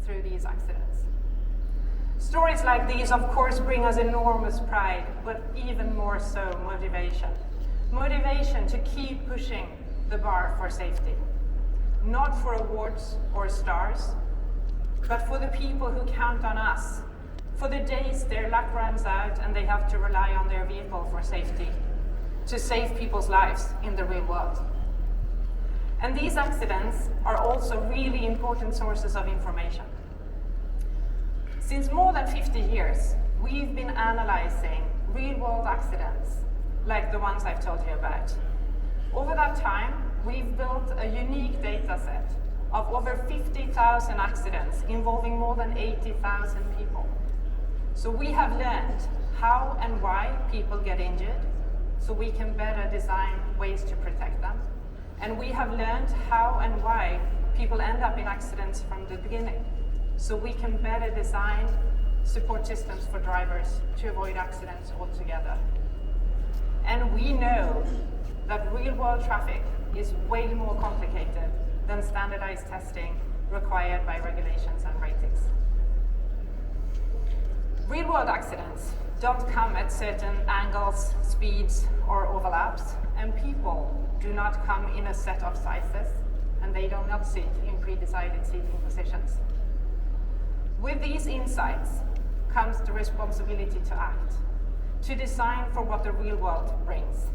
through these accidents. Stories like these, of course, bring us enormous pride, but even more so motivation. Motivation to keep pushing the bar for safety. Not for awards or stars, but for the people who count on us, for the days their luck runs out and they have to rely on their vehicle for safety, to save people's lives in the real world. And these accidents are also really important sources of information. Since more than 50 years, we've been analyzing real-world accidents like the ones I've told you about. Over that time, we've built a unique data set of over 50,000 accidents involving more than 80,000 people. So we have learned how and why people get injured, so we can better design ways to protect them. And we have learned how and why people end up in accidents from the beginning, so we can better design support systems for drivers to avoid accidents altogether. And we know that real-world traffic is way more complicated than standardized testing required by regulations and ratings. Real-world accidents don't come at certain angles, speeds, or overlaps, and people do not come in a set of sizes, and they do not sit in pre-decided seating positions. With these insights comes the responsibility to act, to design for what the real world brings.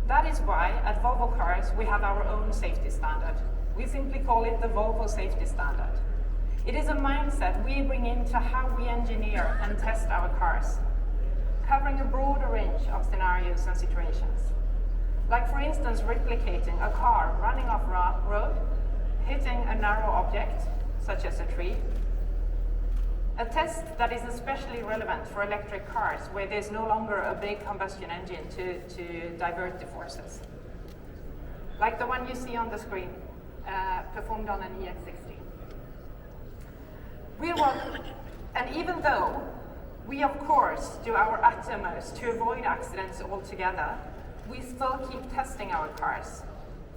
That is why at Volvo Cars we have our own safety standard. We simply call it the Volvo Safety Standard. It is a mindset we bring into how we engineer and test our cars, covering a broader range of scenarios and situations. Like for instance, replicating a car running off road, hitting a narrow object, such as a tree. A test that is especially relevant for electric cars, where there's no longer a big combustion engine to divert the forces. Like the one you see on the screen, performed on an EX60. Real world, and even though we of course do our utmost to avoid accidents altogether, we still keep testing our cars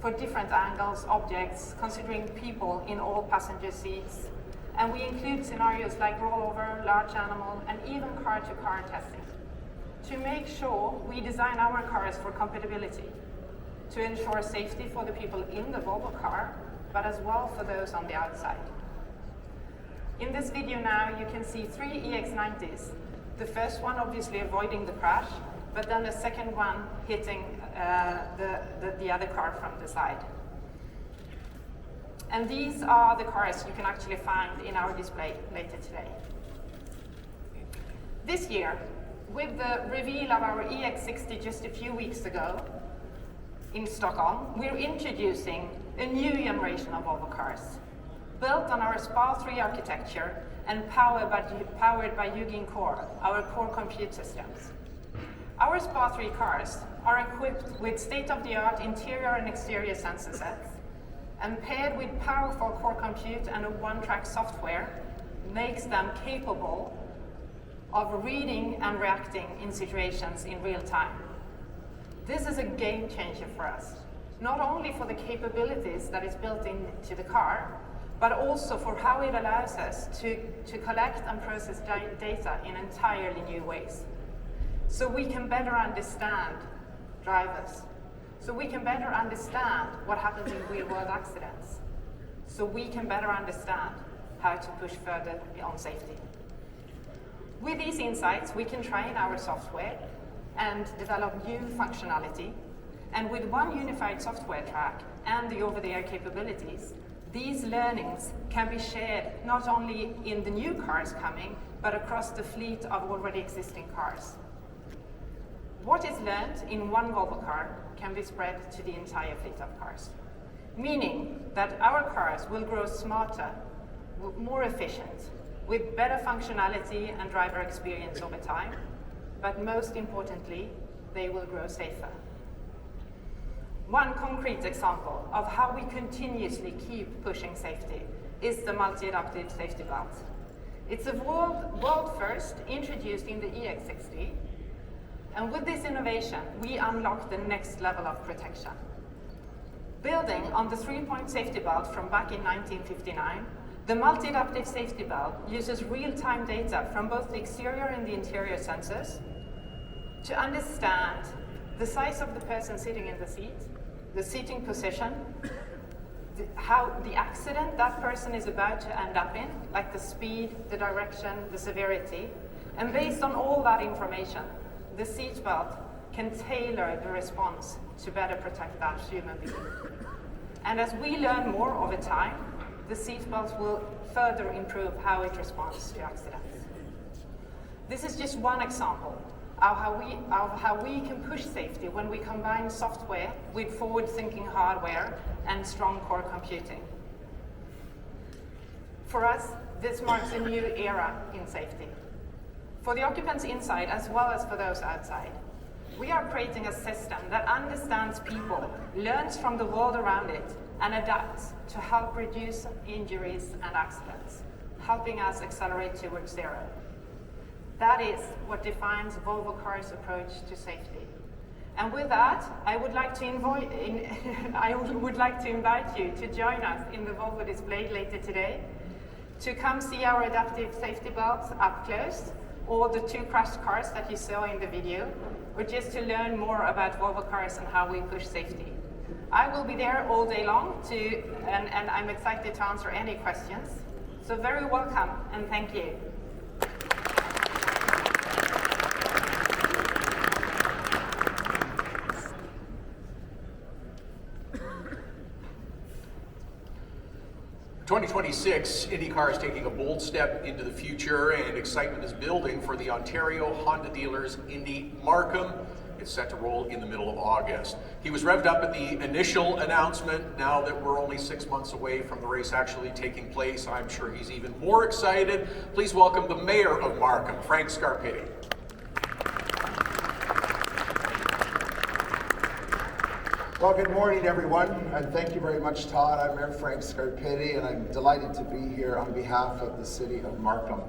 for different angles, objects, considering people in all passenger seats. And we include scenarios like rollover, large animal, and even car-to-car testing to make sure we design our cars for compatibility, to ensure safety for the people in the Volvo car, but as well for those on the outside. In this video now, you can see 3 EX90s. The first one obviously avoiding the crash, but then the second one hitting the other car from the side. And these are the cars you can actually find in our display later today. This year, with the reveal of our EX60 just a few weeks ago in Stockholm, we're introducing a new generation of Volvo cars, built on our SPA3 architecture and powered by Hugin Core, our core compute systems. Our SPA3 cars are equipped with state-of-the-art interior and exterior sensor sets, and paired with powerful core compute and a one-track software, makes them capable of reading and reacting in situations in real time. This is a game changer for us, not only for the capabilities that is built into the car, but also for how it allows us to collect and process data in entirely new ways. So we can better understand drivers. So we can better understand what happens in real-world accidents. So we can better understand how to push further on safety. With these insights, we can train our software and develop new functionality. And with one unified software track and the over-the-air capabilities, these learnings can be shared not only in the new cars coming, but across the fleet of already existing cars. What is learned in one Volvo car can be spread to the entire fleet of cars, meaning that our cars will grow smarter, more efficient, with better functionality and driver experience over time, but most importantly, they will grow safer. One concrete example of how we continuously keep pushing safety is the multi-adaptive safety belt. It's a world first introduced in the EX60, and with this innovation, we unlock the next level of protection. Building on the 3-point safety belt from back in 1959, The multi-adaptive safety belt uses real-time data from both the exterior and the interior sensors to understand the size of the person sitting in the seat, the seating position, how the accident that person is about to end up in, like the speed, the direction, the severity. And based on all that information, the seatbelt can tailor the response to better protect that human being. And as we learn more over time, the seatbelt will further improve how it responds to accidents. This is just one example of how we can push safety when we combine software with forward-thinking hardware and strong core computing. For us, this marks a new era in safety. For the occupants inside as well as for those outside, we are creating a system that understands people, learns from the world around it, and adapts to help reduce injuries and accidents, helping us accelerate towards zero. That is what defines Volvo Cars' approach to safety. And with that, I would like to invite you to join us in the Volvo display later today, to come see our adaptive safety belts up close, or the 2 crashed cars that you saw in the video, or just to learn more about Volvo Cars and how we push safety. I will be there all day long and I'm excited to answer any questions. So very welcome and thank you. In 2026, IndyCar is taking a bold step into the future, and excitement is building for the Ontario Honda dealers Indy Markham. It's set to roll in the middle of August. He was revved up at the initial announcement. Now that we're only 6 months away from the race actually taking place, I'm sure he's even more excited. Please welcome the Mayor of Markham, Frank Scarpitti. Well, good morning, everyone, and thank you very much, Todd. I'm Mayor Frank Scarpitti, and I'm delighted to be here on behalf of the City of Markham.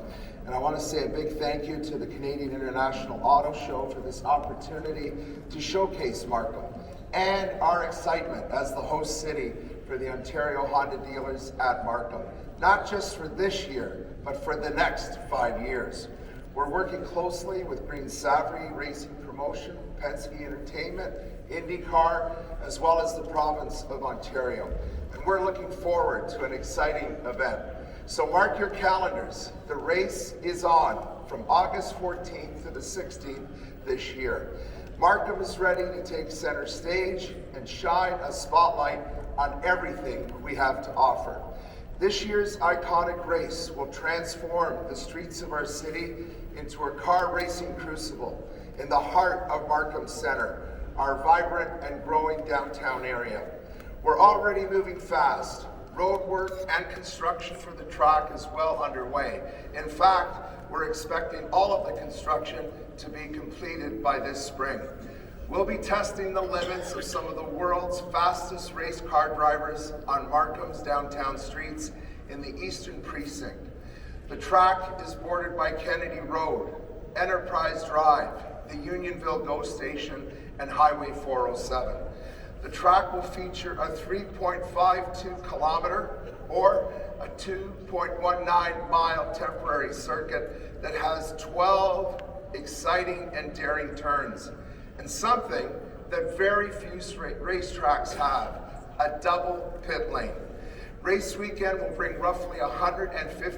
And I want to say a big thank you to the Canadian International Auto Show for this opportunity to showcase Markham and our excitement as the host city for the Ontario Honda dealers at Markham, not just for this year, but for the next 5 years. We're working closely with Green Savary Racing Promotion, Penske Entertainment, IndyCar, as well as the province of Ontario. And we're looking forward to an exciting event. So mark your calendars. The race is on from August 14th to the 16th this year. Markham is ready to take center stage and shine a spotlight on everything we have to offer. This year's iconic race will transform the streets of our city into a car racing crucible in the heart of Markham Center, our vibrant and growing downtown area. We're already moving fast. Road work and construction for the track is well underway. In fact, we're expecting all of the construction to be completed by this spring. We'll be testing the limits of some of the world's fastest race car drivers on Markham's downtown streets in the Eastern Precinct. The track is bordered by Kennedy Road, Enterprise Drive, the Unionville GO Station, and Highway 407. The track will feature a 3.52 kilometer or a 2.19 mile temporary circuit that has 12 exciting and daring turns, and something that very few racetracks have, a double pit lane. Race weekend will bring roughly 150